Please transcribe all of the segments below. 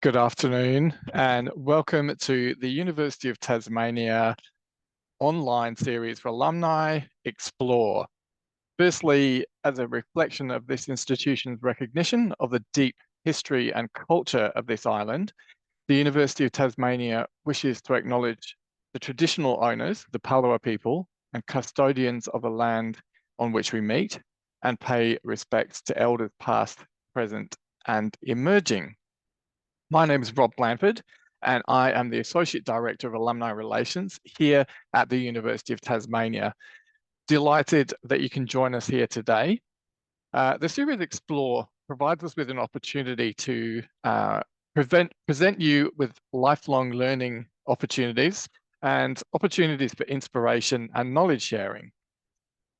Good afternoon, and welcome to the University of Tasmania online series for alumni Explore. Firstly, as a reflection of this institution's recognition of the deep history and culture of this island, the University of Tasmania wishes to acknowledge the traditional owners, the Palawa people, and custodians of the land on which we meet, and pay respects to elders past, present, and emerging. My name is Rob Blanford, and I am the Associate Director of Alumni Relations here at the University of Tasmania. Delighted that you can join us here today. The series Explore provides us with an opportunity to present you with lifelong learning opportunities and opportunities for inspiration and knowledge sharing.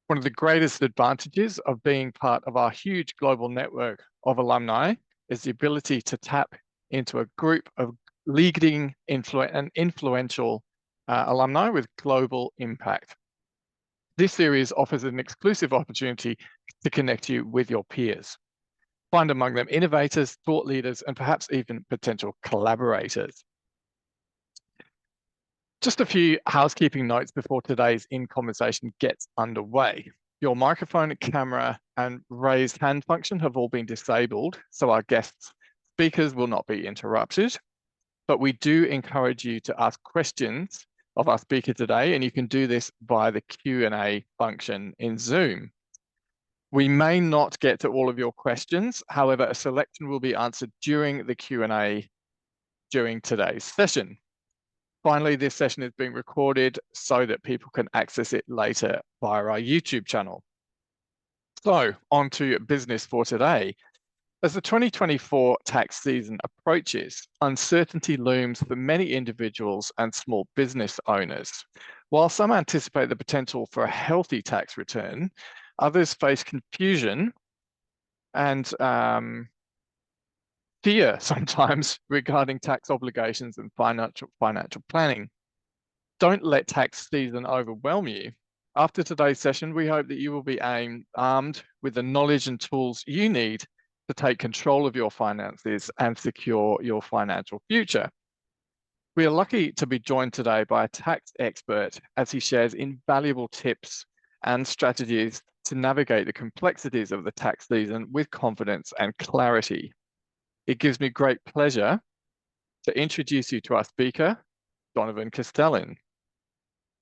One of the greatest advantages of being part of our huge global network of alumni is the ability to tap into a group of leading and influential alumni with global impact. This series offers an exclusive opportunity to connect you with your peers. Find among them innovators, thought leaders, and perhaps even potential collaborators. Just a few housekeeping notes before today's in-conversation gets underway. Your microphone, camera, and raised hand function have all been disabled, so our guests speakers will not be interrupted, but we do encourage you to ask questions of our speaker today, and you can do this via the Q&A function in Zoom. We may not get to all of your questions. However, a selection will be answered during the Q&A during today's session. Finally, this session is being recorded so that people can access it later via our YouTube channel. So, on to business for today. As the 2024 tax season approaches, uncertainty looms for many individuals and small business owners. While some anticipate the potential for a healthy tax return, others face confusion and fear sometimes regarding tax obligations and financial planning. Don't let tax season overwhelm you. After today's session, we hope that you will be armed with the knowledge and tools you need to take control of your finances and secure your financial future. We are lucky to be joined today by a tax expert as he shares invaluable tips and strategies to navigate the complexities of the tax season with confidence and clarity. It gives me great pleasure to introduce you to our speaker, Donovan Castelyn.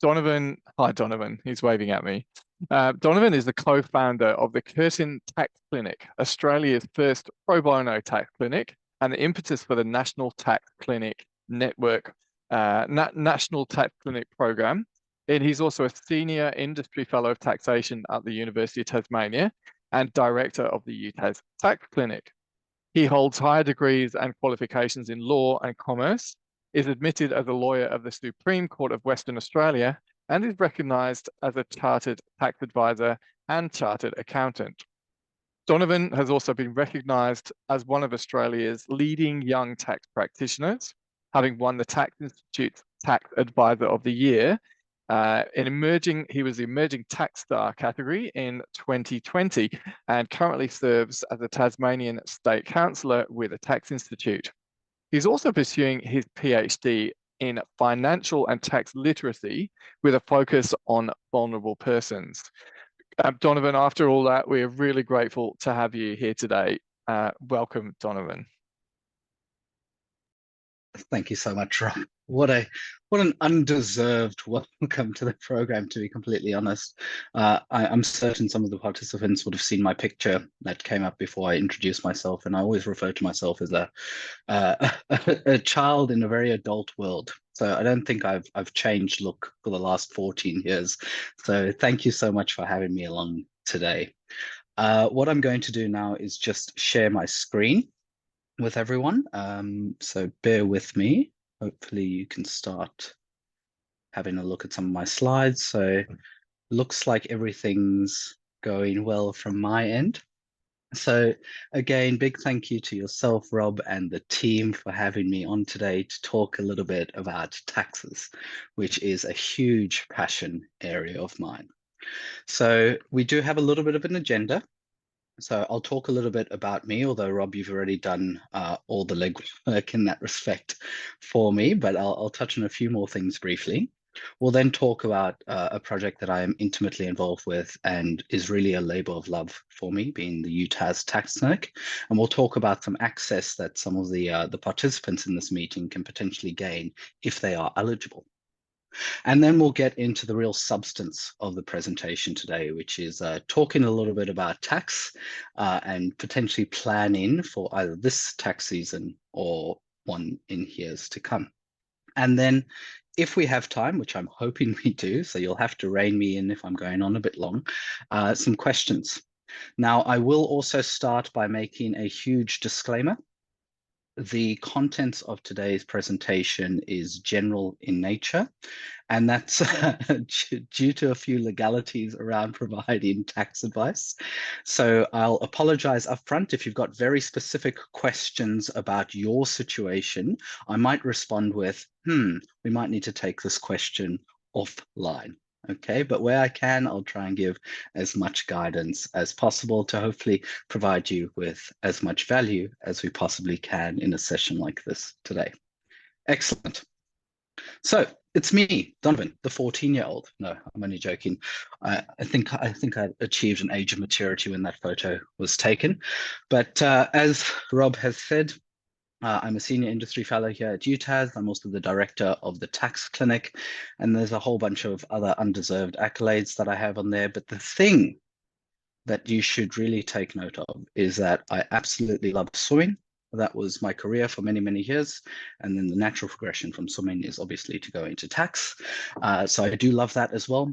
Donovan, hi Donovan, he's waving at me. Donovan is the co-founder of the Castelyn Tax Clinic, Australia's first pro bono tax clinic, and the impetus for the National Tax Clinic Network, National Tax Clinic Program. And he's also a senior industry fellow of taxation at the University of Tasmania and director of the UTAS Tax Clinic. He holds higher degrees and qualifications in law and commerce, is admitted as a lawyer of the Supreme Court of Western Australia, and is recognised as a chartered tax advisor and chartered accountant. Donovan has also been recognised as one of Australia's leading young tax practitioners, having won the Tax Institute's Tax Advisor of the Year. He was the Emerging Tax Star category in 2020 and currently serves as a Tasmanian State Councillor with the Tax Institute. He's also pursuing his PhD in financial and tax literacy with a focus on vulnerable persons. Donovan, after all that, we are really grateful to have you here today. Welcome, Donovan. Thank you so much, Rob. What an undeserved welcome to the program, to be completely honest. I'm certain some of the participants would have seen my picture that came up before I introduced myself, and I always refer to myself as a child in a very adult world. So I don't think I've changed look for the last 14 years. So thank you so much for having me along today. What I'm going to do now is just share my screen with everyone. So bear with me. Hopefully you can start having a look at some of my slides. So looks like everything's going well from my end. So again, big thank you to yourself, Rob, and the team for having me on today to talk a little bit about taxes, which is a huge passion area of mine. So we do have a little bit of an agenda. So I'll talk a little bit about me, although Rob, you've already done all the legwork in that respect for me, but I'll touch on a few more things briefly. We'll then talk about a project that I am intimately involved with and is really a labor of love for me, being the UTAS Tax Clinic. And we'll talk about some access that some of the participants in this meeting can potentially gain if they are eligible. And then we'll get into the real substance of the presentation today, which is talking a little bit about tax and potentially planning for either this tax season or one in years to come. And then if we have time, which I'm hoping we do, so you'll have to rein me in if I'm going on a bit long, some questions. Now, I will also start by making a huge disclaimer. The contents of today's presentation is general in nature, and that's due to a few legalities around providing tax advice. So I'll apologize upfront if you've got very specific questions about your situation. I might respond with, we might need to take this question offline. Okay, but where I can, I'll try and give as much guidance as possible to hopefully provide you with as much value as we possibly can in a session like this today. Excellent. So it's me, Donovan, the 14-year-old. No, I'm only joking. I think I achieved an age of maturity when that photo was taken. But as Rob has said, I'm a senior industry fellow here at UTAS. I'm also the director of the tax clinic, and there's a whole bunch of other undeserved accolades that I have on there. But the thing that you should really take note of is that I absolutely love swimming. That was my career for many, many years. And then the natural progression from swimming is obviously to go into tax. So I do love that as well.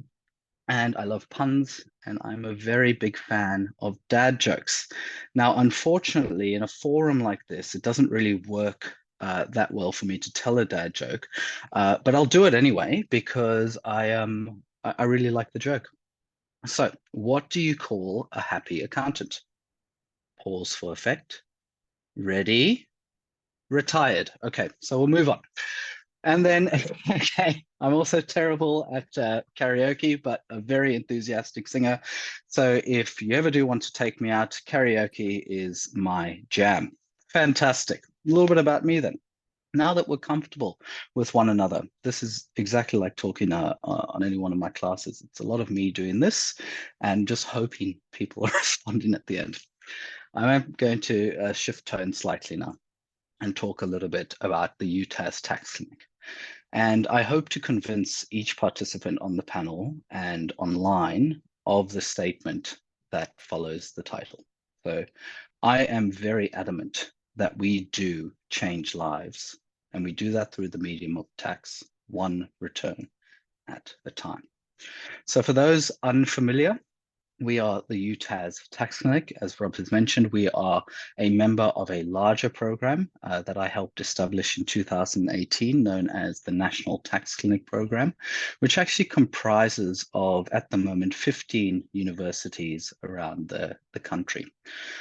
And I love puns, and I'm a very big fan of dad jokes. Now, unfortunately, in a forum like this, it doesn't really work that well for me to tell a dad joke, but I'll do it anyway because I really like the joke. So, what do you call a happy accountant? Pause for effect. Ready? Retired. Okay, so we'll move on. And then, okay, I'm also terrible at karaoke, but a very enthusiastic singer. So if you ever do want to take me out, karaoke is my jam. Fantastic. A little bit about me then. Now that we're comfortable with one another, this is exactly like talking on any one of my classes. It's a lot of me doing this and just hoping people are responding at the end. I'm going to shift tone slightly now and talk a little bit about the UTAS Tax Clinic. And I hope to convince each participant on the panel and online of the statement that follows the title. So I am very adamant that we do change lives, and we do that through the medium of tax, one return at a time. So for those unfamiliar, we are the UTAS Tax Clinic. As Rob has mentioned, we are a member of a larger program that I helped establish in 2018, known as the National Tax Clinic Program, which actually comprises of, at the moment, 15 universities around the country.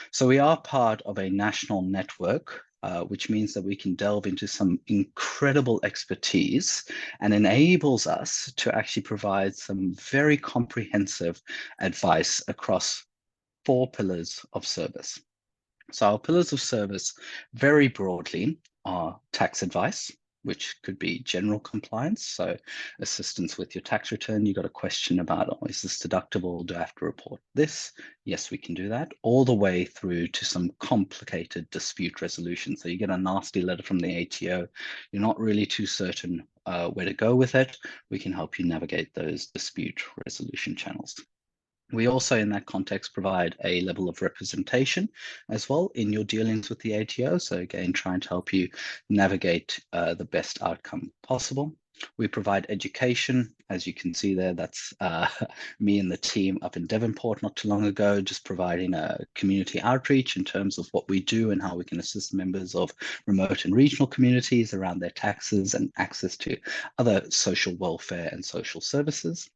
So we are part of a national network, which means that we can delve into some incredible expertise and enables us to actually provide some very comprehensive advice across 4 pillars of service. So our pillars of service very broadly are tax advice, which could be general compliance. So assistance with your tax return. You got a question about, oh, is this deductible? Do I have to report this? Yes, we can do that. All the way through to some complicated dispute resolution. So you get a nasty letter from the ATO. You're not really too certain where to go with it. We can help you navigate those dispute resolution channels. We also, in that context, provide a level of representation as well in your dealings with the ATO. So again, trying to help you navigate the best outcome possible. We provide education. As you can see there, that's me and the team up in Devonport not too long ago, just providing a community outreach in terms of what we do and how we can assist members of remote and regional communities around their taxes and access to other social welfare and social services.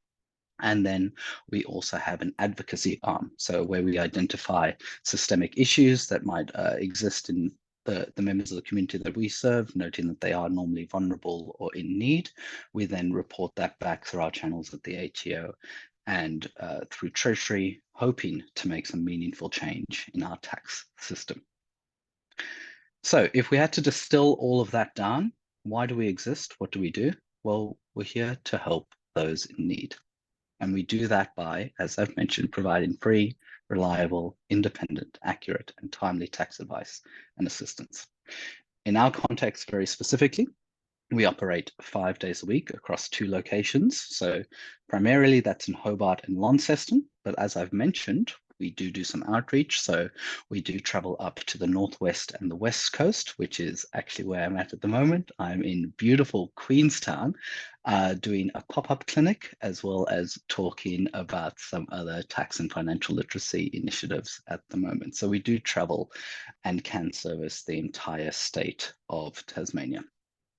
And then we also have an advocacy arm, so where we identify systemic issues that might exist in the members of the community that we serve, noting that they are normally vulnerable or in need. We then report that back through our channels at the ATO and through Treasury, hoping to make some meaningful change in our tax system. So if we had to distill all of that down, why do we exist? What do we do? Well, we're here to help those in need. And we do that by, as I've mentioned, providing free, reliable, independent, accurate, and timely tax advice and assistance. In our context, very specifically, we operate 5 days a week across 2 locations. So primarily that's in Hobart and Launceston. But as I've mentioned, we do some outreach. So we do travel up to the Northwest and the West Coast, which is actually where I'm at the moment. I'm in beautiful Queenstown, doing a pop-up clinic, as well as talking about some other tax and financial literacy initiatives at the moment. So we do travel and can service the entire state of Tasmania.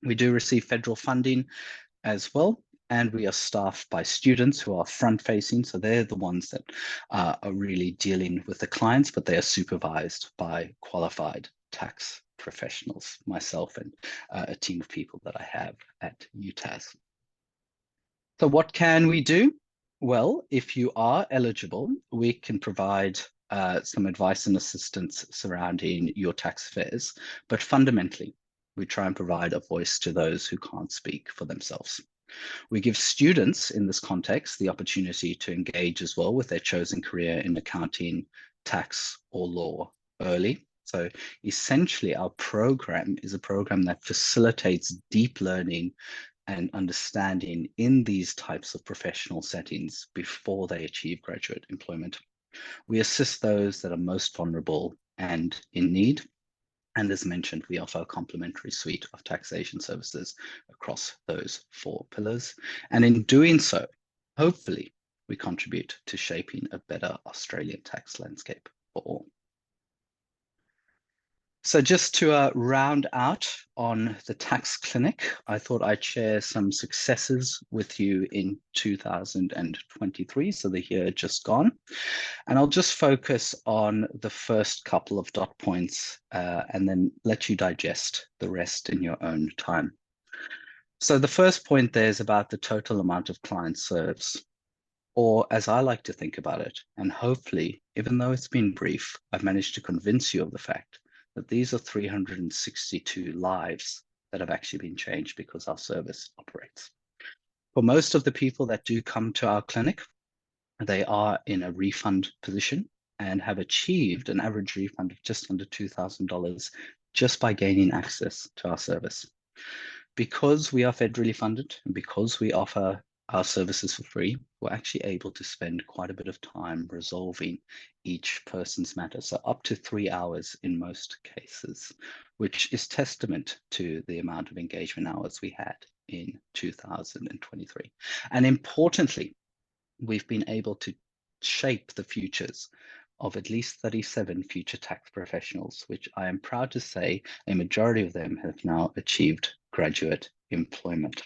We do receive federal funding as well, and we are staffed by students who are front-facing, so they're the ones that are really dealing with the clients, but they are supervised by qualified tax professionals, myself and a team of people that I have at UTAS. So what can we do? Well, if you are eligible, we can provide some advice and assistance surrounding your tax affairs, but fundamentally, we try and provide a voice to those who can't speak for themselves. We give students in this context the opportunity to engage as well with their chosen career in accounting, tax, or law early. So essentially, our program is a program that facilitates deep learning and understanding in these types of professional settings before they achieve graduate employment. We assist those that are most vulnerable and in need. And as mentioned, we offer a complimentary suite of taxation services across those 4 pillars. And in doing so, hopefully, we contribute to shaping a better Australian tax landscape for all. So just to round out on the tax clinic, I thought I'd share some successes with you in 2023, so the year just gone. And I'll just focus on the first couple of dot points and then let you digest the rest in your own time. So the first point there is about the total amount of clients serves, or as I like to think about it, and hopefully, even though it's been brief, I've managed to convince you of the fact that these are 362 lives that have actually been changed because our service operates. For most of the people that do come to our clinic, they are in a refund position and have achieved an average refund of just under $2,000 just by gaining access to our service. Because we are federally funded and because we offer our services for free, we're actually able to spend quite a bit of time resolving each person's matter. So up to 3 hours in most cases, which is testament to the amount of engagement hours we had in 2023. And importantly, we've been able to shape the futures of at least 37 future tax professionals, which I am proud to say a majority of them have now achieved graduate employment.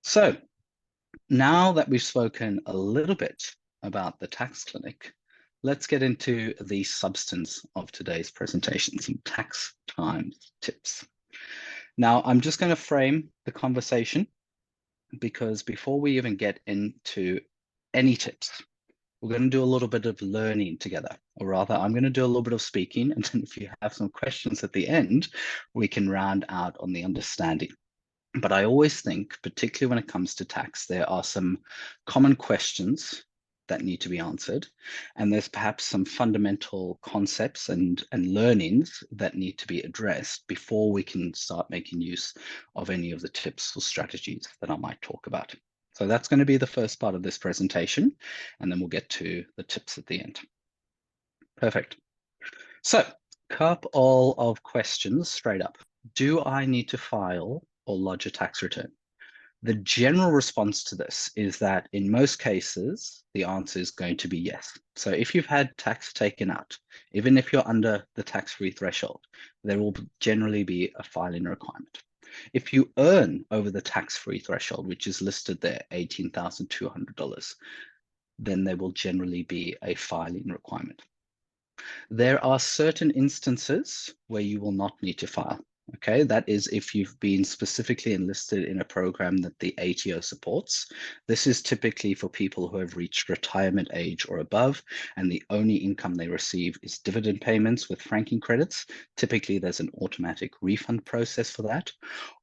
So now that we've spoken a little bit about the tax clinic, let's get into the substance of today's presentation, some tax time tips. Now, I'm just going to frame the conversation because before we even get into any tips, we're going to do a little bit of learning together, or rather, I'm going to do a little bit of speaking, and then if you have some questions at the end, we can round out on the understanding. But I always think, particularly when it comes to tax, there are some common questions that need to be answered, and there's perhaps some fundamental concepts and learnings that need to be addressed before we can start making use of any of the tips or strategies that I might talk about. So that's going to be the first part of this presentation, and then we'll get to the tips at the end. Perfect. So, couple of questions straight up. Do I need to file or lodge a tax return? The general response to this is that in most cases, the answer is going to be yes. So if you've had tax taken out, even if you're under the tax-free threshold, there will generally be a filing requirement. If you earn over the tax-free threshold, which is listed there, $18,200, then there will generally be a filing requirement. There are certain instances where you will not need to file. Okay, that is if you've been specifically enlisted in a program that the ATO supports. This is typically for people who have reached retirement age or above, and the only income they receive is dividend payments with franking credits. Typically, there's an automatic refund process for that.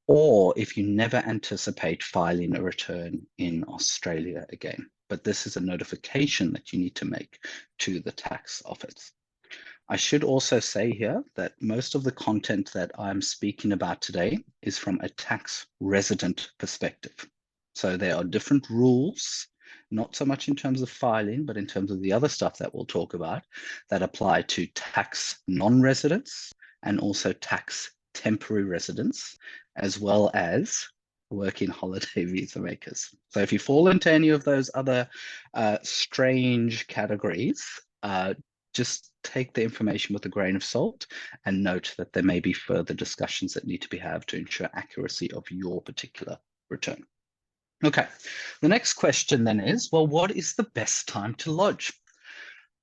Or if you never anticipate filing a return in Australia again. But this is a notification that you need to make to the tax office. I should also say here that most of the content that I'm speaking about today is from a tax resident perspective. So there are different rules, not so much in terms of filing, but in terms of the other stuff that we'll talk about that apply to tax non-residents and also tax temporary residents, as well as working holiday visa makers. So if you fall into any of those other strange categories, just take the information with a grain of salt and note that there may be further discussions that need to be had to ensure accuracy of your particular return. Okay, the next question then is, well, what is the best time to lodge?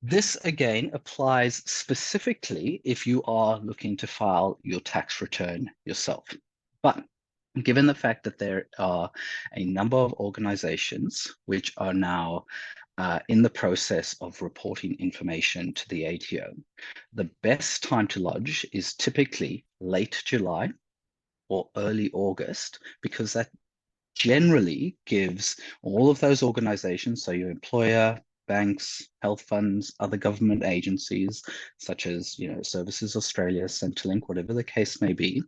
This again applies specifically if you are looking to file your tax return yourself. But given the fact that there are a number of organizations which are now in the process of reporting information to the ATO, the best time to lodge is typically late July or early August, because that generally gives all of those organizations, so your employer, banks, health funds, other government agencies, such as Services Australia, Centrelink, whatever the case may be,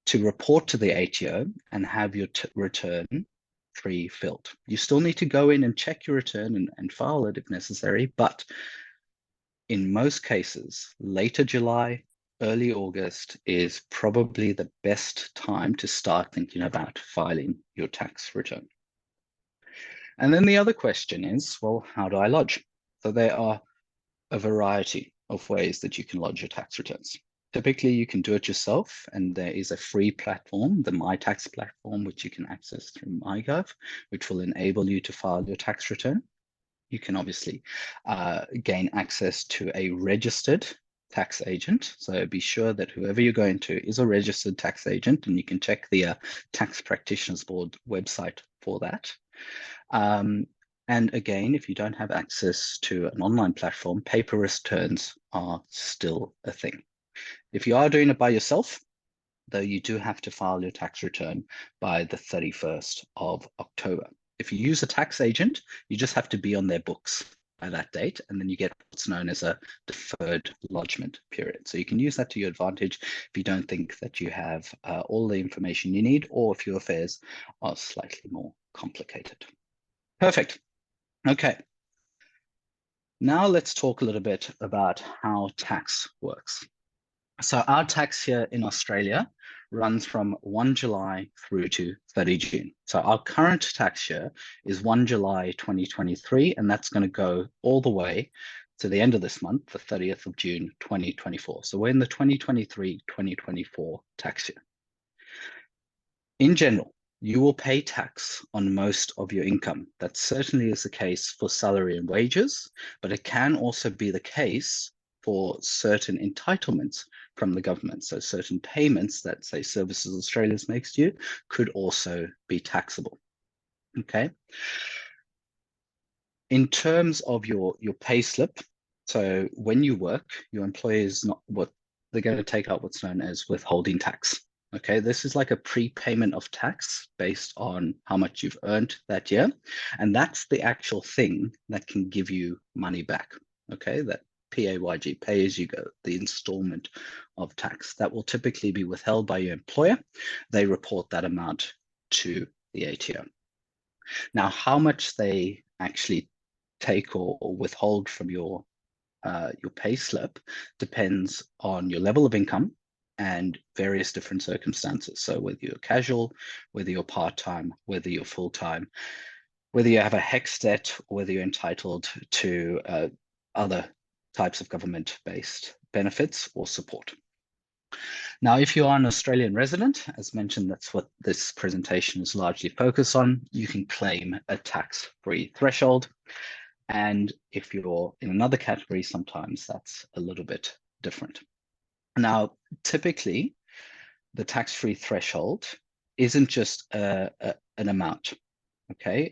to report to the ATO and have your return pre-filled. You still need to go in and check your return and file it if necessary, but in most cases, later July, early August is probably the best time to start thinking about filing your tax return. And then the other question is, well, how do I lodge? So there are a variety of ways that you can lodge your tax returns. Typically, you can do it yourself, and there is a free platform, the MyTax platform, which you can access through MyGov, which will enable you to file your tax return. You can obviously gain access to a registered tax agent. So be sure that whoever you're going to is a registered tax agent, and you can check the Tax Practitioners Board website for that. And again, if you don't have access to an online platform, paper returns are still a thing. If you are doing it by yourself, though, you do have to file your tax return by the 31st of October. If you use a tax agent, you just have to be on their books by that date, and then you get what's known as a deferred lodgement period. So you can use that to your advantage if you don't think that you have all the information you need, or if your affairs are slightly more complicated. Perfect. Okay. Now let's talk a little bit about how tax works. So our tax here in Australia runs from 1 July through to 30 June. So our current tax year is 1 July 2023, and that's going to go all the way to the end of this month, the 30th of June 2024. So we're in the 2023-2024 tax year. In general, you will pay tax on most of your income. That certainly is the case for salary and wages, but it can also be the case for certain entitlements from the government. So certain payments that, say, Services Australia makes to you could also be taxable. Okay. In terms of your pay slip, so when you work, your employer is not what they're going to take out what's known as withholding tax. Okay, this is like a prepayment of tax based on how much you've earned that year. And that's the actual thing that can give you money back. Okay, that PAYG, pay as you go, the installment of tax that will typically be withheld by your employer. They report that amount to the ATO. Now, how much they actually take or withhold from your pay slip depends on your level of income and various different circumstances. So whether you're casual, whether you're part-time, whether you're full-time, whether you have a HEX debt, or whether you're entitled to other types of government-based benefits or support. Now, if you are an Australian resident, as mentioned, that's what this presentation is largely focused on, you can claim a tax-free threshold. And if you're in another category, sometimes that's a little bit different. Now, typically, the tax-free threshold isn't just an amount. Okay,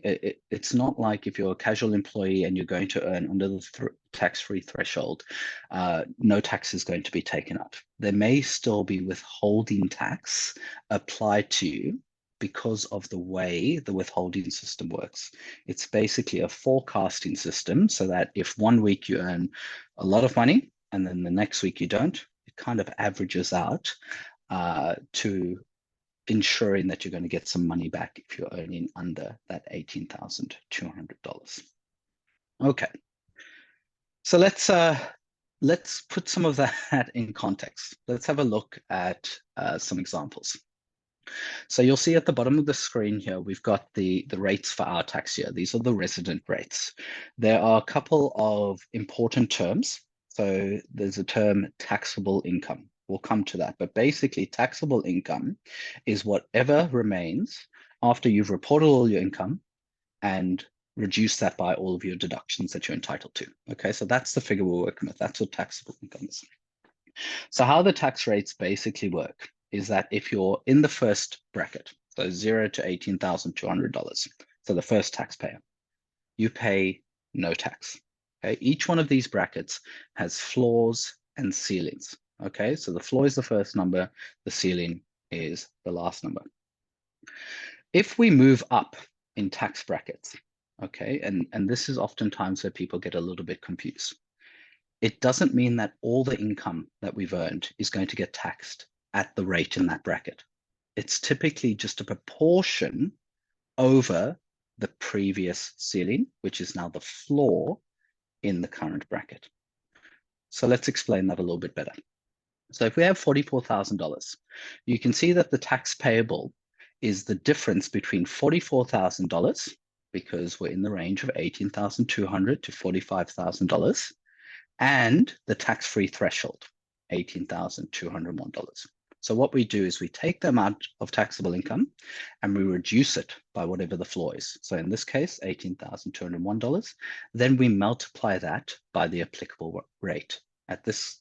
it's not like if you're a casual employee and you're going to earn under the tax-free threshold, no tax is going to be taken up. There may still be withholding tax applied to you because of the way the withholding system works. It's basically a forecasting system so that if 1 week you earn a lot of money and then the next week you don't, it kind of averages out to ensuring that you're going to get some money back if you're earning under that $18,200. Okay, so let's put some of that in context. Let's have a look at some examples. So you'll see at the bottom of the screen here, we've got the rates for our tax year. These are the resident rates. There are a couple of important terms. So there's a term taxable income. We'll come to that. But basically, taxable income is whatever remains after you've reported all your income and reduce that by all of your deductions that you're entitled to. Okay, so that's the figure we're working with. That's what taxable income is. So how the tax rates basically work is that if you're in the first bracket, so $0 to $18,200, so the first taxpayer, you pay no tax. Okay, each one of these brackets has floors and ceilings. Okay, so the floor is the first number, the ceiling is the last number. If we move up in tax brackets, okay, and this is oftentimes where people get a little bit confused. It doesn't mean that all the income that we've earned is going to get taxed at the rate in that bracket. It's typically just a proportion over the previous ceiling, which is now the floor in the current bracket. So let's explain that a little bit better. So if we have $44,000, you can see that the tax payable is the difference between $44,000, because we're in the range of $18,200 to $45,000, and the tax-free threshold, $18,201. So what we do is we take the amount of taxable income and we reduce it by whatever the floor is. So in this case, $18,201. Then we multiply that by the applicable rate. At this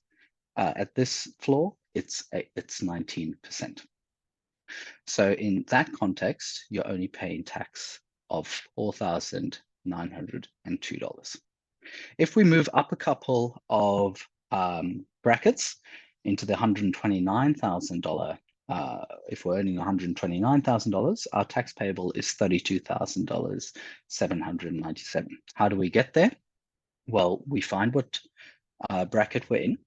floor, it's 19%. So in that context, you're only paying tax of $4,902. If we move up a couple of brackets into the $129,000, if we're earning $129,000, our tax payable is $32,797. How do we get there? Well, we find what bracket we're in.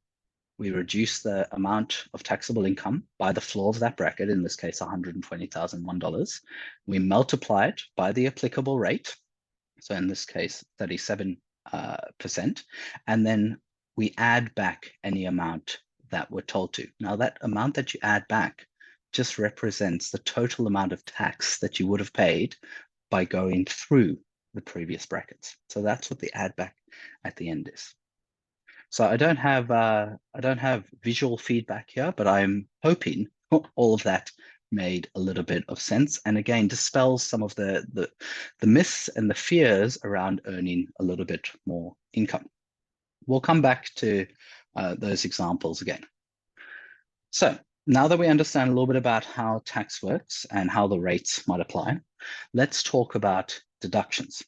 We reduce the amount of taxable income by the floor of that bracket, in this case, $120,001. We multiply it by the applicable rate. So in this case, 37%. And then we add back any amount that we're told to. Now, that amount that you add back just represents the total amount of tax that you would have paid by going through the previous brackets. So that's what the add back at the end is. So I don't have visual feedback here, but I'm hoping all of that made a little bit of sense, and again dispels some of the myths and the fears around earning a little bit more income. We'll come back to those examples again. So now that we understand a little bit about how tax works and how the rates might apply, let's talk about deductions.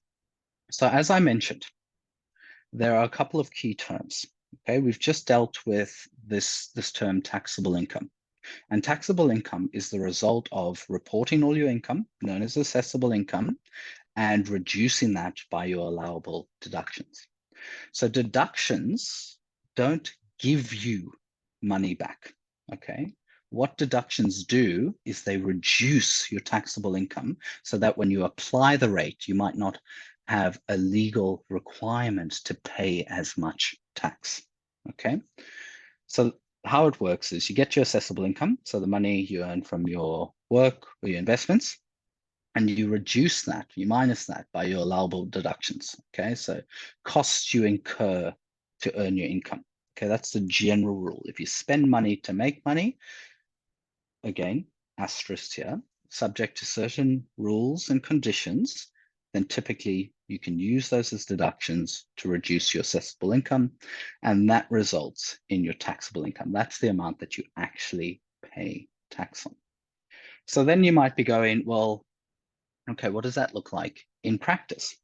So as I mentioned, there are a couple of key terms. Okay, we've just dealt with this term taxable income. And taxable income is the result of reporting all your income, known as assessable income, and reducing that by your allowable deductions. So deductions don't give you money back, okay? What deductions do is they reduce your taxable income so that when you apply the rate, you might not have a legal requirement to pay as much tax, okay? So how it works is you get your assessable income, so the money you earn from your work or your investments, and you reduce that, you minus that by your allowable deductions, okay? So costs you incur to earn your income, okay? That's the general rule. If you spend money to make money, again, asterisk here, subject to certain rules and conditions, then typically you can use those as deductions to reduce your assessable income, and that results in your taxable income. That's the amount that you actually pay tax on. So then you might be going, well, okay, what does that look like in practice?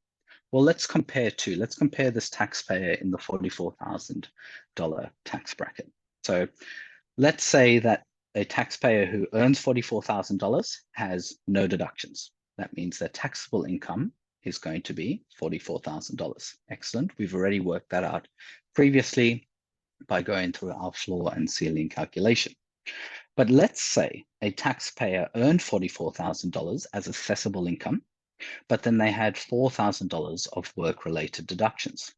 Well, let's compare this taxpayer in the $44,000 tax bracket. So let's say that a taxpayer who earns $44,000 has no deductions. That means their taxable income is going to be $44,000. Excellent. We've already worked that out previously by going through our floor and ceiling calculation. But let's say a taxpayer earned $44,000 as assessable income, but then they had $4,000 of work-related deductions.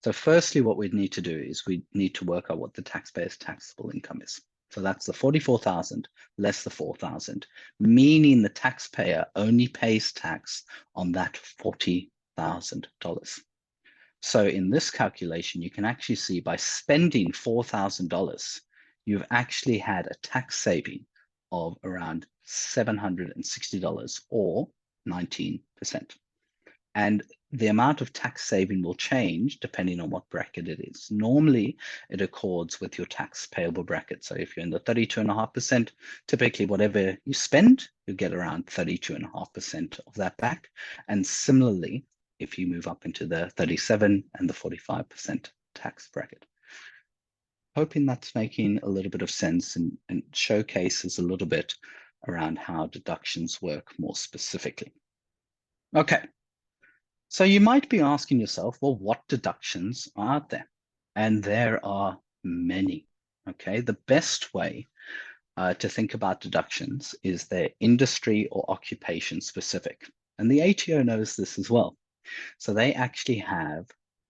So firstly, what we'd need to do is we need to work out what the taxpayer's taxable income is. So that's the 44,000 less the 4,000, meaning the taxpayer only pays tax on that $40,000. So in this calculation, you can actually see by spending $4,000, you've actually had a tax saving of around $760 or 19%. And the amount of tax saving will change depending on what bracket it is. Normally, it accords with your tax payable bracket. So if you're in the 32.5%, typically whatever you spend, you get around 32.5% of that back. And similarly, if you move up into the 37 and the 45% tax bracket. Hoping that's making a little bit of sense and showcases a little bit around how deductions work more specifically. Okay. So you might be asking yourself, well, what deductions are out there? And there are many, okay? The best way to think about deductions is they're industry or occupation specific. And the ATO knows this as well. So they actually have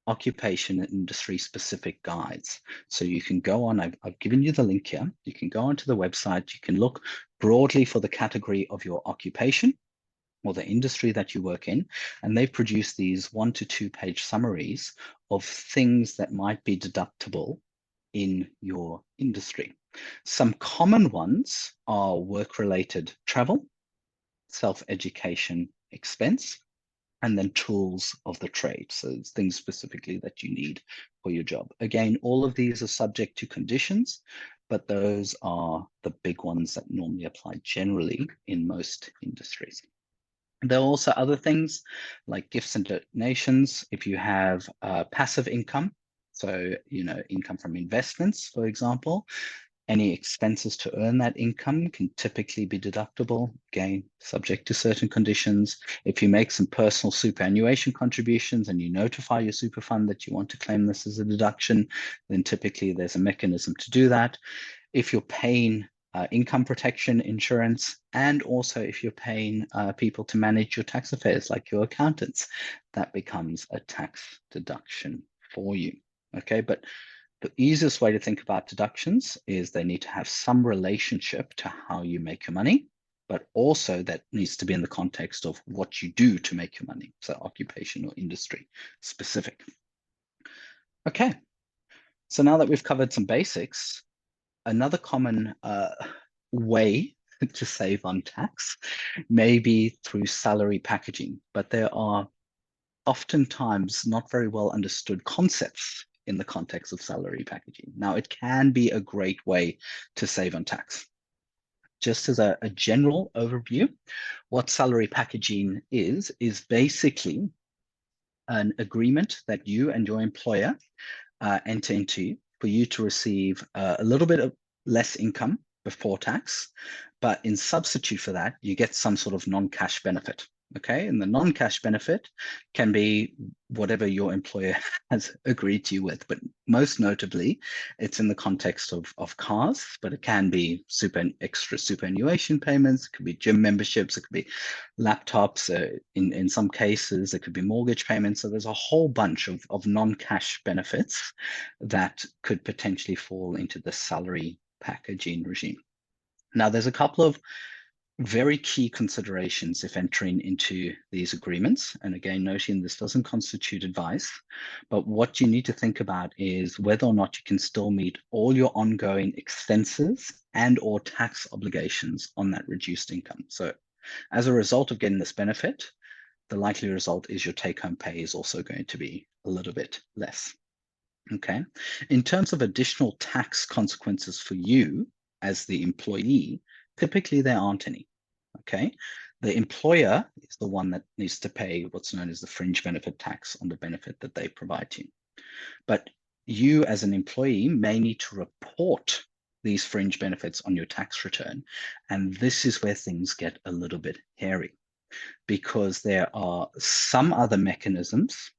occupation and industry specific guides. So you can go on, I've given you the link here. You can go onto the website. You can look broadly for the category of your occupation or the industry that you work in, and they produce these 1 to 2 page summaries of things that might be deductible in your industry. Some common ones are work-related travel, self-education expense, and then tools of the trade. So it's things specifically that you need for your job. Again, all of these are subject to conditions, but those are the big ones that normally apply generally in most industries. There are also other things like gifts and donations. If you have passive income, so income from investments, for example, any expenses to earn that income can typically be deductible, again, subject to certain conditions. If you make some personal superannuation contributions and you notify your super fund that you want to claim this as a deduction, then typically there's a mechanism to do that. If you're paying income protection insurance, and also if you're paying people to manage your tax affairs, like your accountants, that becomes a tax deduction for you. Okay, but the easiest way to think about deductions is they need to have some relationship to how you make your money, but also that needs to be in the context of what you do to make your money. So occupation or industry specific. Okay, so now that we've covered some basics, another common way to save on tax may be through salary packaging, but there are oftentimes not very well understood concepts in the context of salary packaging. Now, it can be a great way to save on tax. Just as a general overview, what salary packaging is basically an agreement that you and your employer enter into for you to receive a little bit of less income before tax, but in substitute for that, you get some sort of non-cash benefit. Okay, and the non-cash benefit can be whatever your employer has agreed to you with, but most notably, it's in the context of cars, but it can be extra superannuation payments, it could be gym memberships, it could be laptops, in some cases, it could be mortgage payments. So there's a whole bunch of non-cash benefits that could potentially fall into the salary packaging regime. Now, there's a couple of very key considerations if entering into these agreements. And again, noting this doesn't constitute advice, but what you need to think about is whether or not you can still meet all your ongoing expenses and or tax obligations on that reduced income. So as a result of getting this benefit, the likely result is your take-home pay is also going to be a little bit less. Okay. In terms of additional tax consequences for you as the employee, Typically, there aren't any. Okay. The employer is the one that needs to pay what's known as the fringe benefit tax on the benefit that they provide to you. But you as an employee may need to report these fringe benefits on your tax return. And this is where things get a little bit hairy, because there are some other mechanisms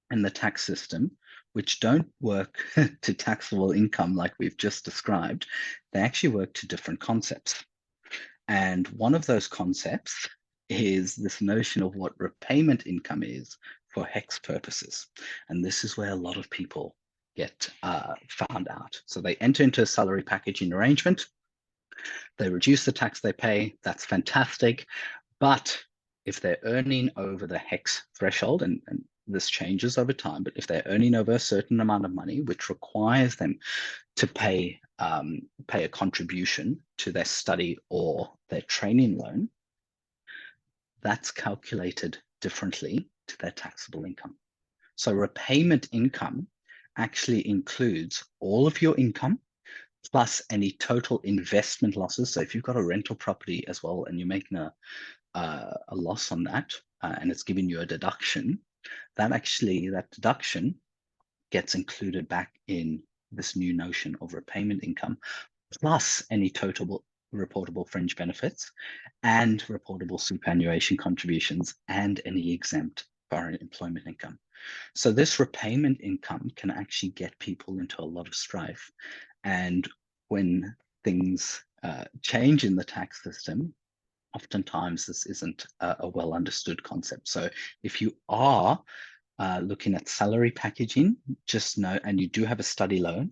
in the tax system which don't work to taxable income like we've just described. They actually work to different concepts. And one of those concepts is this notion of what repayment income is for HEX purposes. And this is where a lot of people get found out. So they enter into a salary packaging arrangement. They reduce the tax they pay. That's fantastic. But if they're earning over the HEX threshold, and this changes over time, but if they're earning over a certain amount of money, which requires them to pay a contribution to their study or their training loan, that's calculated differently to their taxable income. So repayment income actually includes all of your income plus any total investment losses. So if you've got a rental property as well and you're making a loss on that and it's giving you a deduction, that deduction gets included back in this new notion of repayment income, plus any total reportable fringe benefits and reportable superannuation contributions and any exempt foreign employment income. So this repayment income can actually get people into a lot of strife. And when things change in the tax system, oftentimes this isn't a well understood concept. So if you are looking at salary packaging, just know, and you do have a study loan,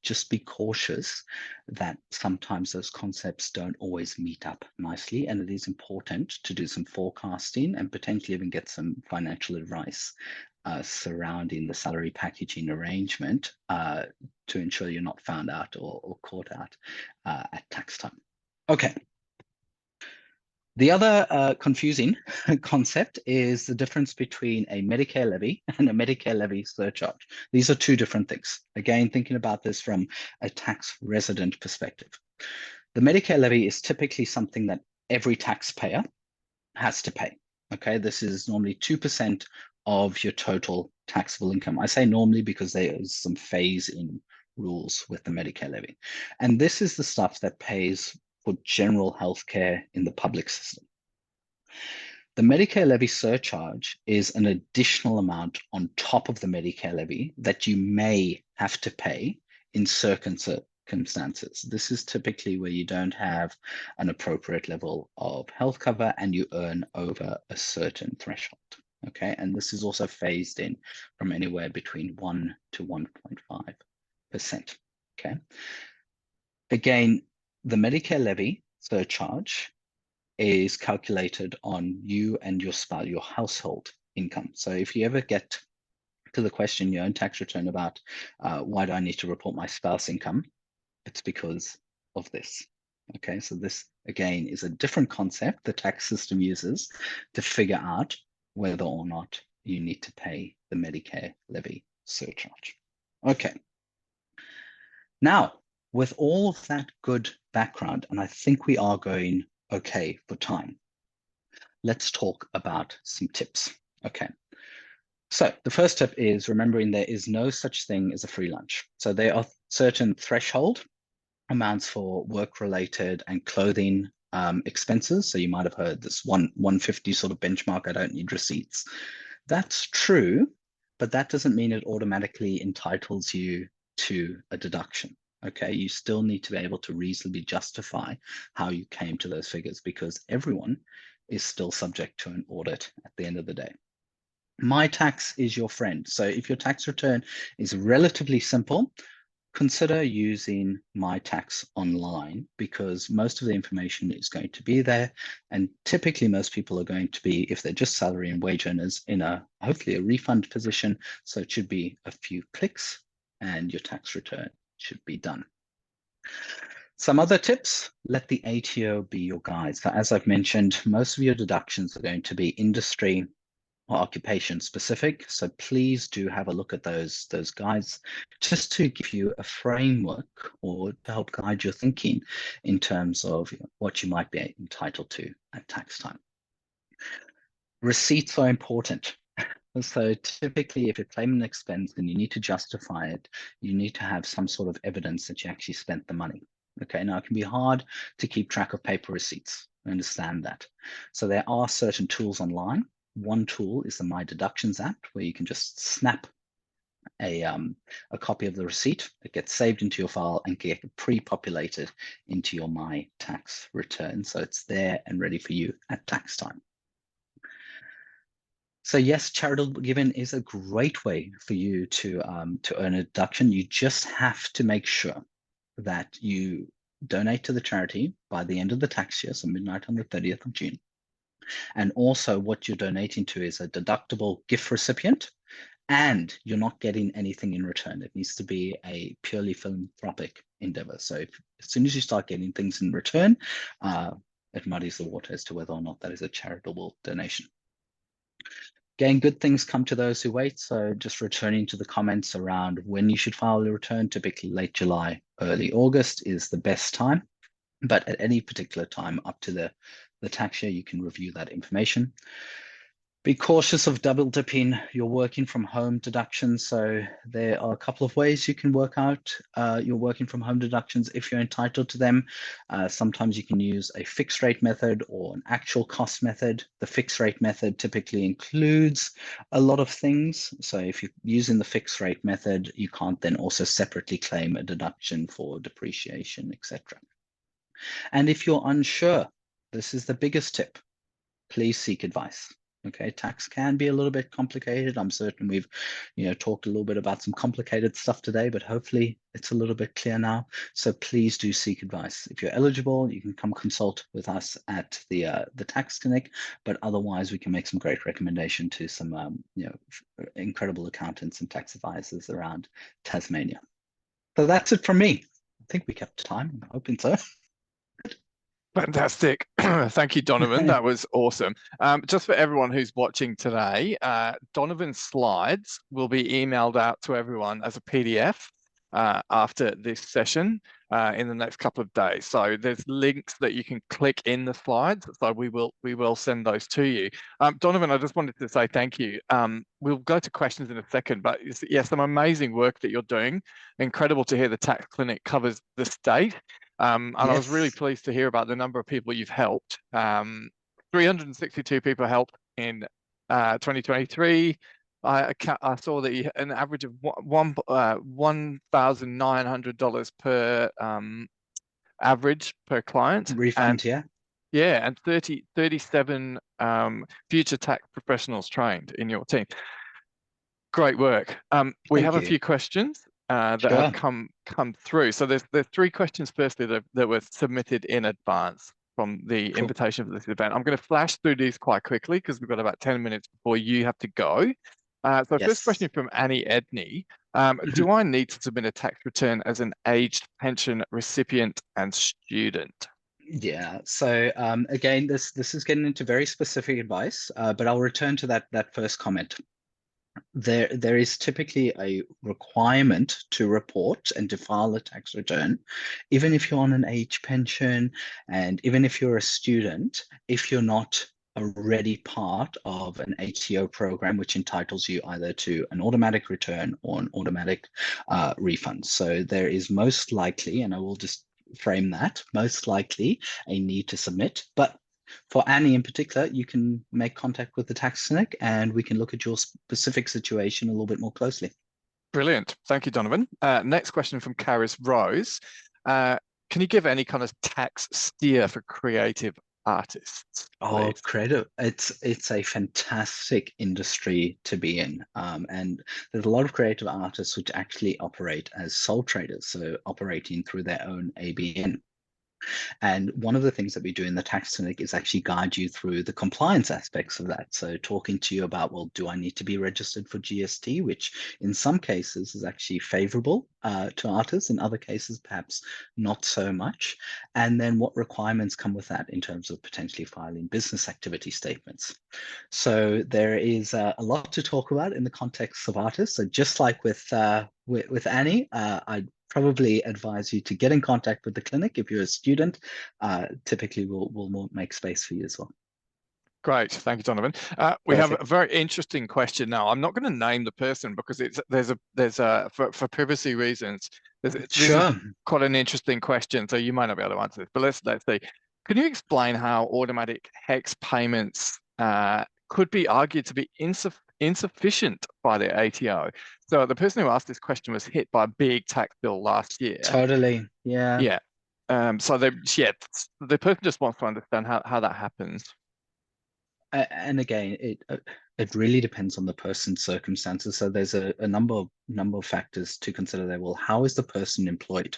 just be cautious that sometimes those concepts don't always meet up nicely. And it is important to do some forecasting and potentially even get some financial advice surrounding the salary packaging arrangement to ensure you're not found out or caught out at tax time. Okay. The other confusing concept is the difference between a Medicare levy and a Medicare levy surcharge. These are two different things. Again, thinking about this from a tax resident perspective. The Medicare levy is typically something that every taxpayer has to pay. Okay, this is normally 2% of your total taxable income. I say normally because there is some phase-in rules with the Medicare levy. And this is the stuff that pays for general healthcare in the public system. The Medicare levy surcharge is an additional amount on top of the Medicare levy that you may have to pay in certain circumstances. This is typically where you don't have an appropriate level of health cover and you earn over a certain threshold. Okay, and this is also phased in from anywhere between 1 to 1.5%. Okay, again, the Medicare levy surcharge is calculated on you and your spouse, your household income. So if you ever get to the question in your own tax return about why do I need to report my spouse income, it's because of this. Okay, so this again is a different concept the tax system uses to figure out whether or not you need to pay the Medicare levy surcharge. Okay. Now, with all of that good background, and I think we are going okay for time, let's talk about some tips. Okay. So the first tip is remembering there is no such thing as a free lunch. So there are certain threshold amounts for work-related and clothing expenses. So you might have heard this 150 sort of benchmark, I don't need receipts. That's true, but that doesn't mean it automatically entitles you to a deduction. Okay, you still need to be able to reasonably justify how you came to those figures because everyone is still subject to an audit at the end of the day. My Tax is your friend. So if your tax return is relatively simple, consider using My Tax online because most of the information is going to be there. And typically most people are going to be, if they're just salary and wage earners, in hopefully a refund position. So it should be a few clicks and your tax return should be done. Some other tips, let the ATO be your guide. So as I've mentioned, most of your deductions are going to be industry or occupation specific. So please do have a look at those guides just to give you a framework or to help guide your thinking in terms of what you might be entitled to at tax time. Receipts are important. So typically, if you're claiming an expense and you need to justify it, you need to have some sort of evidence that you actually spent the money. Okay, now it can be hard to keep track of paper receipts. I understand that. So there are certain tools online. One tool is the My Deductions app, where you can just snap a copy of the receipt. It gets saved into your file and get pre-populated into your My Tax return. So it's there and ready for you at tax time. So yes, charitable giving is a great way for you to earn a deduction. You just have to make sure that you donate to the charity by the end of the tax year, so midnight on the 30th of June. And also what you're donating to is a deductible gift recipient, and you're not getting anything in return. It needs to be a purely philanthropic endeavor. So as soon as you start getting things in return, it muddies the water as to whether or not that is a charitable donation. Again, good things come to those who wait. So just returning to the comments around when you should file your return, typically late July, early August is the best time. But at any particular time up to the tax year, you can review that information. Be cautious of double dipping your working from home deductions. So there are a couple of ways you can work out your working from home deductions if you're entitled to them. Sometimes you can use a fixed rate method or an actual cost method. The fixed rate method typically includes a lot of things. So if you're using the fixed rate method, you can't then also separately claim a deduction for depreciation, etc. And if you're unsure, this is the biggest tip, please seek advice. Okay, tax can be a little bit complicated. I'm certain we've, talked a little bit about some complicated stuff today, but hopefully it's a little bit clear now. So please do seek advice. If you're eligible, you can come consult with us at the tax clinic, but otherwise we can make some great recommendation to some, incredible accountants and tax advisors around Tasmania. So that's it from me. I think we kept time. I'm hoping so. Fantastic. Thank you, Donovan. That was awesome. Just for everyone who's watching today, Donovan's slides will be emailed out to everyone as a PDF after this session in the next couple of days. So there's links that you can click in the slides. So we will send those to you. Donovan, I just wanted to say thank you. We'll go to questions in a second, but yes, some amazing work that you're doing. Incredible to hear the tax clinic covers the state. And I was really pleased to hear about the number of people you've helped. 362 people helped in 2023. I saw that you an average of $1,900 per average per client. Refund, and, yeah, and 37 future tax professionals trained in your team. Great work. We have a few questions that have come through. So there's three questions firstly that were submitted in advance from the invitation for this event. I'm going to flash through these quite quickly because we've got about 10 minutes before you have to go. So first question from Annie Edney. Do I need to submit a tax return as an aged pension recipient and student? Yeah, so again, this is getting into very specific advice, but I'll return to that first comment. There is typically a requirement to report and to file a tax return, even if you're on an age pension and even if you're a student, if you're not already part of an ATO program, which entitles you either to an automatic return or an automatic refund. So there is most likely, and I will just frame that, most likely a need to submit, but for Annie in particular, you can make contact with the tax clinic and we can look at your specific situation a little bit more closely. Brilliant. Thank you, Donovan. Next question from Caris Rose. Can you give any kind of tax steer for creative artists? Oh, creative. It's a fantastic industry to be in. And there's a lot of creative artists which actually operate as sole traders, so operating through their own ABN. And one of the things that we do in the tax clinic is actually guide you through the compliance aspects of that. So talking to you about, well, do I need to be registered for GST, which in some cases is actually favorable to artists, in other cases, perhaps not so much. And then what requirements come with that in terms of potentially filing business activity statements. So there is a lot to talk about in the context of artists. So just like with Annie, I'd probably advise you to get in contact with the clinic if you're a student. Typically, we'll make space for you as well. Great, thank you, Donovan. We have a Perfect. very interesting question now. I'm not going to name the person because there's a for privacy reasons. This is Sure. quite an interesting question, so you might not be able to answer this. But let's see. Can you explain how automatic hex payments could be argued to be insufficient by the ATO? So the person who asked this question was hit by a big tax bill last year. Totally. Yeah. Yeah. The person just wants to understand how that happens. And again, it really depends on the person's circumstances. So there's a number of factors to consider there. Well, how is the person employed?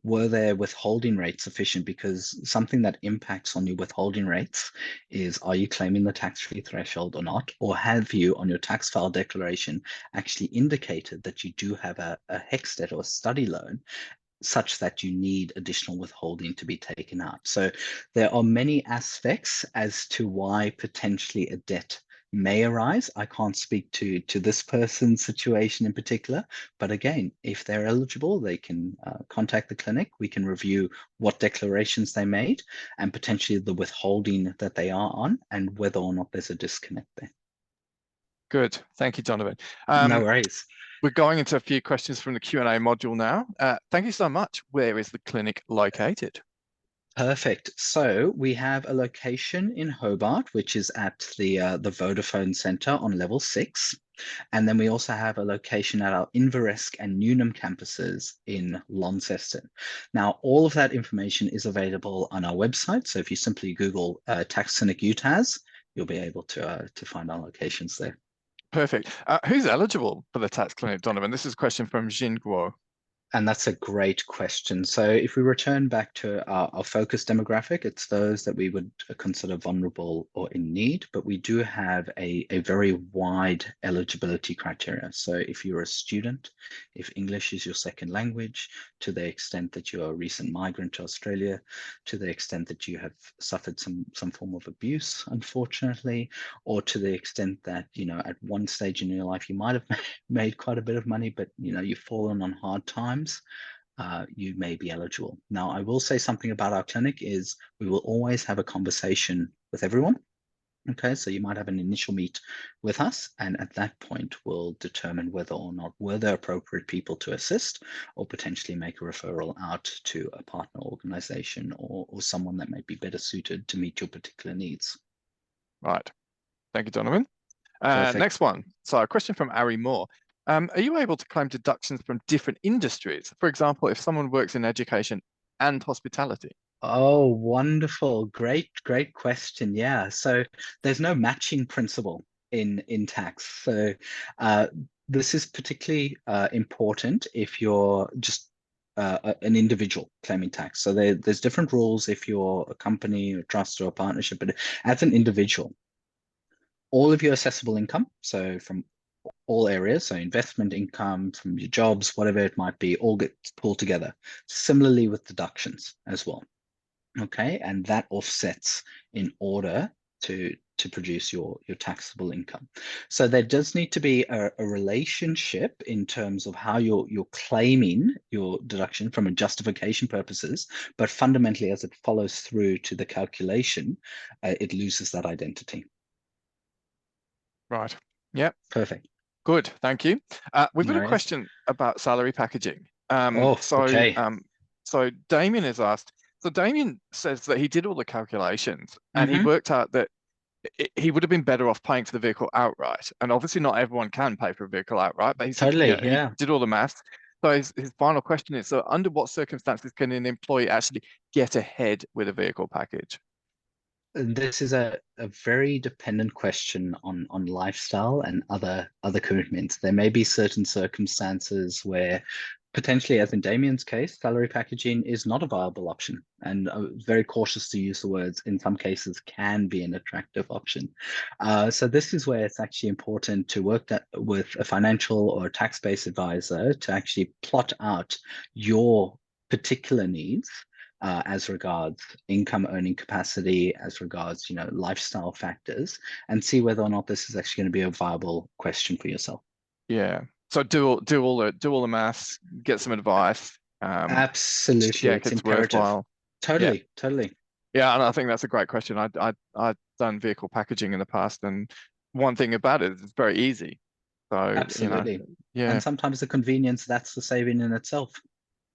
Were their withholding rates sufficient? Because something that impacts on your withholding rates is, are you claiming the tax-free threshold or not? Or have you on your tax file declaration actually indicated that you do have a HEX debt or a study loan such that you need additional withholding to be taken out? So there are many aspects as to why potentially a debt may arise. I can't speak to this person's situation in particular, but again, if they're eligible, they can contact the clinic. We can review what declarations they made and potentially the withholding that they are on and whether or not there's a disconnect there. Good. Thank you, Donovan. No worries. We're going into a few questions from the Q&A module now. Thank you so much. Where is the clinic located? Perfect. So we have a location in Hobart, which is at the Vodafone Centre on level 6. And then we also have a location at our Inveresk and Newnham campuses in Launceston. Now, all of that information is available on our website. So if you simply Google Tax Clinic UTAS, you'll be able to find our locations there. Perfect. Who's eligible for the tax clinic, Donovan? This is a question from Jin Guo. And that's a great question. So if we return back to our focus demographic, it's those that we would consider vulnerable or in need, but we do have a very wide eligibility criteria. So if you're a student, if English is your second language, to the extent that you're a recent migrant to Australia, to the extent that you have suffered some form of abuse, unfortunately, or to the extent that, at one stage in your life, you might have made quite a bit of money, but, you've fallen on hard times, you may be eligible. Now, I will say something about our clinic is we will always have a conversation with everyone. Okay, so you might have an initial meet with us, and at that point, we'll determine whether or not we're the appropriate people to assist or potentially make a referral out to a partner organization or someone that might be better suited to meet your particular needs. Right. Thank you, Donovan. Perfect. Next one. So a question from Ari Moore. Are you able to claim deductions from different industries? For example, if someone works in education and hospitality? Oh, wonderful. Great question. Yeah. So there's no matching principle in tax. So this is particularly important if you're just an individual claiming tax. So there's different rules if you're a company, a trust, or a partnership, but as an individual, all of your assessable income, so from all areas, so investment income from your jobs, whatever it might be, all gets pulled together. Similarly with deductions as well. Okay, and that offsets in order to produce your taxable income. So there does need to be a relationship in terms of how you're claiming your deduction from a justification purposes, but fundamentally as it follows through to the calculation, it loses that identity. Right. Yep. Perfect. Good. Thank you. We've got No a worries. question about salary packaging. Oh, okay. So Damien has asked. So Damien says that he did all the calculations and he Mm-hmm. worked out that he would have been better off paying for the vehicle outright. And obviously, not everyone can pay for a vehicle outright. But he said, Totally. he Yeah. did all the maths. So his final question is: so under what circumstances can an employee actually get ahead with a vehicle package? This is a very dependent question on lifestyle and other commitments. There may be certain circumstances where potentially, as in Damien's case, salary packaging is not a viable option. And I was very cautious to use the words in some cases can be an attractive option. So this is where it's actually important to work with a financial or tax-based advisor to actually plot out your particular needs as regards income earning capacity, as regards, lifestyle factors, and see whether or not this is actually going to be a viable question for yourself. Yeah. So do all the maths, get some advice, Absolutely, check it's it's imperative. worthwhile. Yeah. Totally, totally. Yeah, and I think that's a great question. I've done vehicle packaging in the past, and one thing about it is it's very easy. So, Absolutely. yeah, And sometimes the convenience, that's the saving in itself.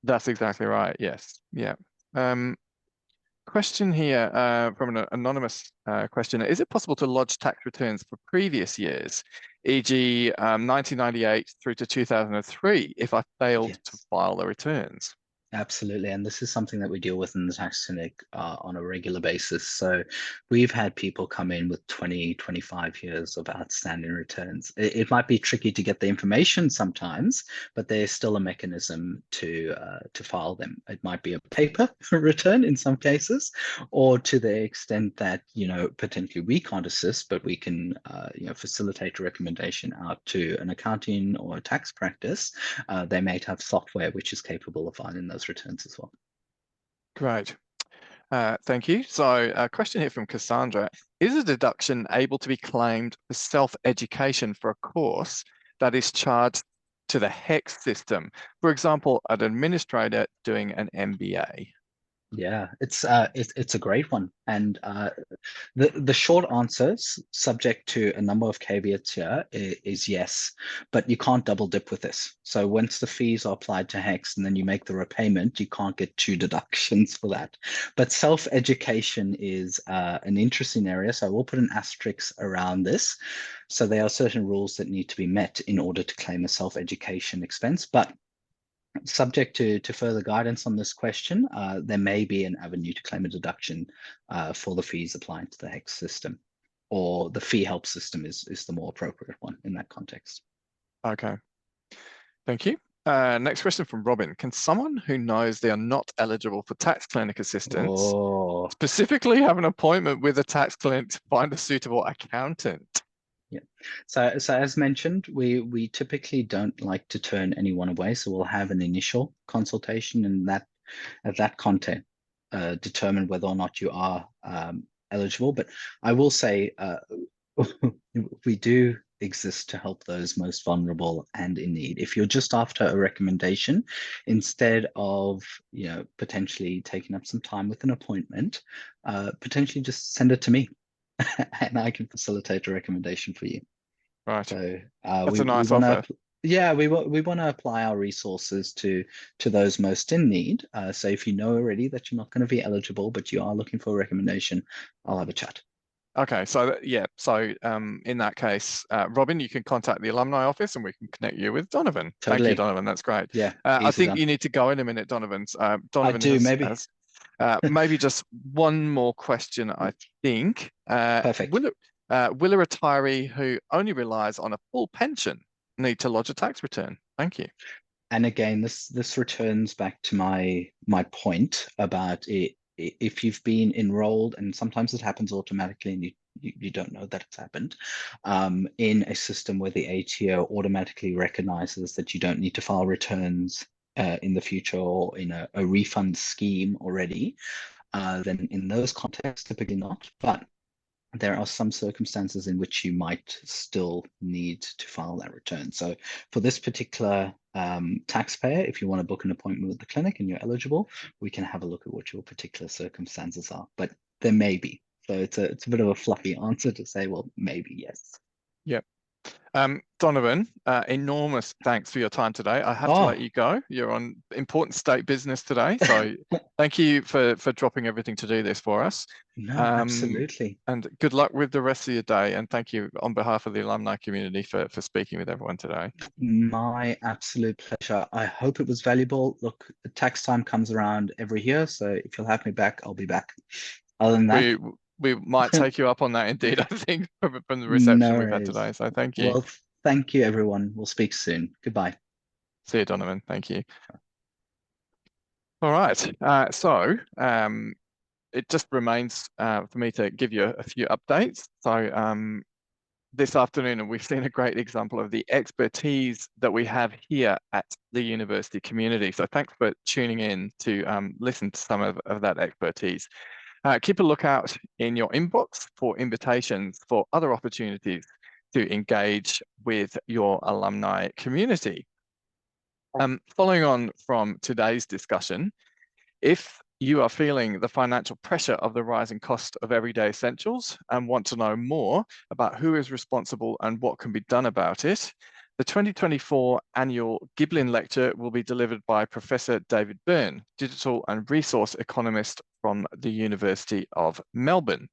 that's exactly right. Yes. Yeah. Um, Question here from an anonymous questioner. Is it possible to lodge tax returns for previous years, e.g., 1998 through to 2003, if I failed to Yes. file the returns? Absolutely. And this is something that we deal with in the tax clinic on a regular basis. So we've had people come in with 20, 25 years of outstanding returns. It might be tricky to get the information sometimes, but there's still a mechanism to file them. It might be a paper return in some cases, or to the extent that, potentially we can't assist, but we can, facilitate a recommendation out to an accounting or a tax practice. They may have software which is capable of filing those returns as well. Great. Thank you. So a question here from Cassandra. Is a deduction able to be claimed for self-education for a course that is charged to the HEX system? For example, an administrator doing an MBA. Yeah, it's a great one, and the short answers, subject to a number of caveats here, is yes, but you can't double dip with this. So once the fees are applied to HEX and then you make the repayment, you can't get two deductions for that. But self-education is an interesting area, so I will put an asterisk around this. So there are certain rules that need to be met in order to claim a self-education expense, but subject to further guidance on this question, there may be an avenue to claim a deduction for the fees applied to the HEX system, or the fee help system is the more appropriate one in that context. Okay, thank you. Next question from Robin. Can someone who knows they are not eligible for tax clinic assistance Oh, specifically have an appointment with a tax clinic to find a suitable accountant? yeah. So as mentioned, we typically don't like to turn anyone away. So we'll have an initial consultation, and that at that content determine whether or not you are eligible. But I will say we do exist to help those most vulnerable and in need. If you're just after a recommendation, instead of potentially taking up some time with an appointment, potentially just send it to me, and I can facilitate a recommendation for you. Right. So That's a we nice want to. offer. Yeah, we want to apply our resources to those most in need. So if you know already that you're not going to be eligible, but you are looking for a recommendation, I'll have a chat. Okay, so yeah, so in that case, Robin, you can contact the alumni office and we can connect you with Donovan. Thank you, Totally. Donovan. That's great. Yeah, I easy think done. you need to go in a minute, Donovan. I Donovan do, maybe. has maybe just one more question, I think. Perfect. Will a retiree who only relies on a full pension need to lodge a tax return? Thank you. And again, this returns back to my point about it. If you've been enrolled, and sometimes it happens automatically, and you don't know that it's happened, in a system where the ATO automatically recognizes that you don't need to file returns in the future, or in a refund scheme already, then in those contexts, typically not. But there are some circumstances in which you might still need to file that return. So for this particular taxpayer, if you want to book an appointment with the clinic and you're eligible, we can have a look at what your particular circumstances are. But there may be. So it's a bit of a fluffy answer to say, well, maybe yes. Yep. Donovan, enormous thanks for your time today. I have to let Oh, you go. You're on important state business today, so thank you for dropping everything to do this for us. no, Um, absolutely. and good luck with the rest of your day. And thank you on behalf of the alumni community for speaking with everyone today. My absolute pleasure. I hope it was valuable. Look, tax time comes around every year, so if you'll have me back, I'll be back. Other than that, We we might take you up on that indeed, I think, from the no reception we've had worries. today. So thank you. Well, thank you, everyone. We'll speak soon. Goodbye. See you, Donovan. Thank you. All right. It just remains for me to give you a few updates. This afternoon, and we've seen a great example of the expertise that we have here at the university community. So thanks for tuning in to listen to some of that expertise. Keep a lookout in your inbox for invitations for other opportunities to engage with your alumni community. Following on from today's discussion, if you are feeling the financial pressure of the rising cost of everyday essentials and want to know more about who is responsible and what can be done about it, the 2024 annual Giblin Lecture will be delivered by Professor David Byrne, digital and resource economist from the University of Melbourne.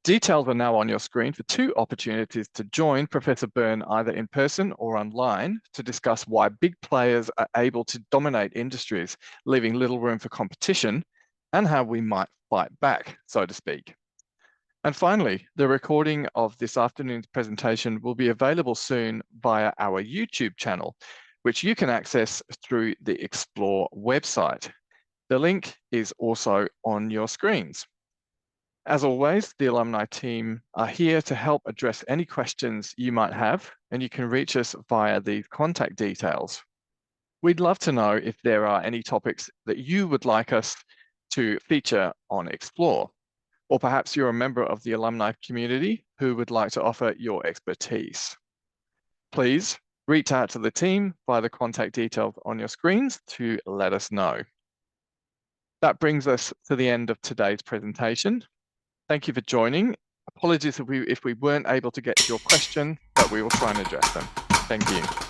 Details are now on your screen for 2 opportunities to join Professor Byrne either in person or online to discuss why big players are able to dominate industries, leaving little room for competition, and how we might fight back, so to speak. And finally, the recording of this afternoon's presentation will be available soon via our YouTube channel, which you can access through the Explore website. The link is also on your screens. As always, the alumni team are here to help address any questions you might have, and you can reach us via these contact details. We'd love to know if there are any topics that you would like us to feature on Explore, or perhaps you're a member of the alumni community who would like to offer your expertise. Please reach out to the team via the contact details on your screens to let us know. That brings us to the end of today's presentation. Thank you for joining. Apologies if we weren't able to get to your question, but we will try and address them. Thank you.